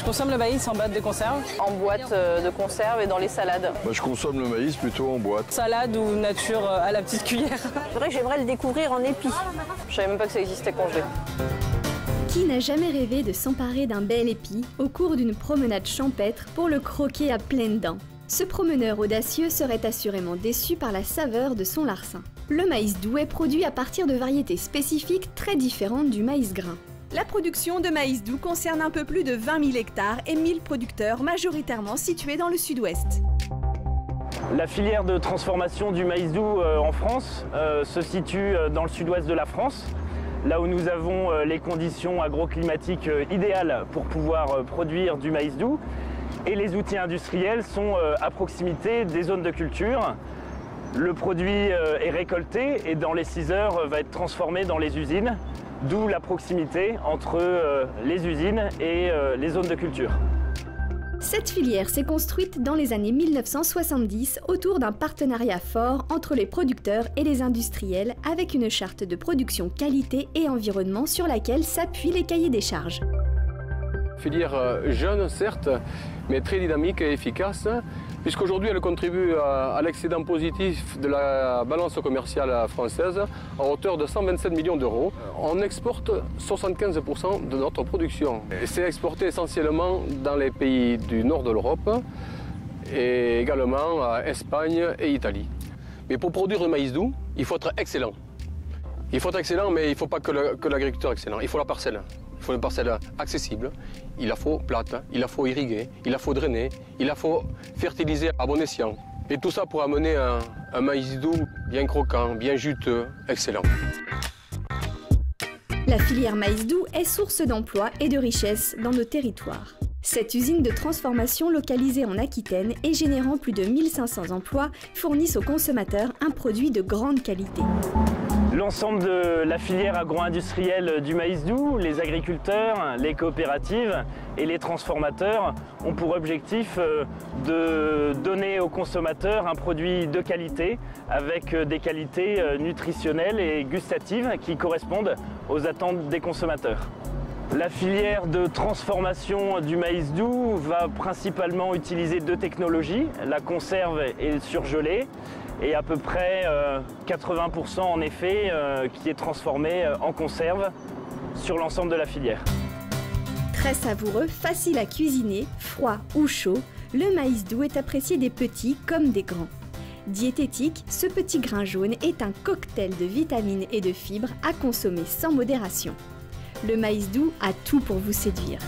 Je consomme le maïs en boîte de conserve. En boîte de conserve et dans les salades. Je consomme le maïs plutôt en boîte. Salade ou nature à la petite cuillère. C'est vrai que j'aimerais le découvrir en épi. Je savais même pas que ça existait congelé. Qui n'a jamais rêvé de s'emparer d'un bel épi au cours d'une promenade champêtre pour le croquer à pleines dents? Ce promeneur audacieux serait assurément déçu par la saveur de son larcin. Le maïs doux est produit à partir de variétés spécifiques très différentes du maïs grain. La production de maïs doux concerne un peu plus de 20 000 hectares et 1000 producteurs majoritairement situés dans le sud-ouest. La filière de transformation du maïs doux en France se situe dans le sud-ouest de la France, là où nous avons les conditions agroclimatiques idéales pour pouvoir produire du maïs doux. Et les outils industriels sont à proximité des zones de culture. Le produit est récolté et dans les 6 heures va être transformé dans les usines, d'où la proximité entre les usines et les zones de culture. Cette filière s'est construite dans les années 1970 autour d'un partenariat fort entre les producteurs et les industriels avec une charte de production qualité et environnement sur laquelle s'appuient les cahiers des charges. Filière jeune, certes, mais très dynamique et efficace, puisqu'aujourd'hui elle contribue à l'excédent positif de la balance commerciale française à hauteur de 127 millions d'euros. On exporte 75% de notre production. C'est exporté essentiellement dans les pays du nord de l'Europe et également à Espagne et Italie. Mais pour produire le maïs doux, il faut être excellent. Il faut être excellent, mais il ne faut pas que l'agriculteur excellent, il faut la parcelle. Il faut une parcelle accessible, il la faut plate, il la faut irriguer, il la faut drainer, il la faut fertiliser à bon escient. Et tout ça pour amener un maïs doux bien croquant, bien juteux, excellent. La filière maïs doux est source d'emplois et de richesses dans nos territoires. Cette usine de transformation localisée en Aquitaine et générant plus de 1500 emplois fournissent aux consommateurs un produit de grande qualité. L'ensemble de la filière agro-industrielle du maïs doux, les agriculteurs, les coopératives et les transformateurs ont pour objectif de donner aux consommateurs un produit de qualité avec des qualités nutritionnelles et gustatives qui correspondent aux attentes des consommateurs. La filière de transformation du maïs doux va principalement utiliser 2 technologies, la conserve et le surgelé, et à peu près 80% en effet qui est transformé en conserve sur l'ensemble de la filière. Très savoureux, facile à cuisiner, froid ou chaud, le maïs doux est apprécié des petits comme des grands. Diététique, ce petit grain jaune est un cocktail de vitamines et de fibres à consommer sans modération. Le maïs doux a tout pour vous séduire.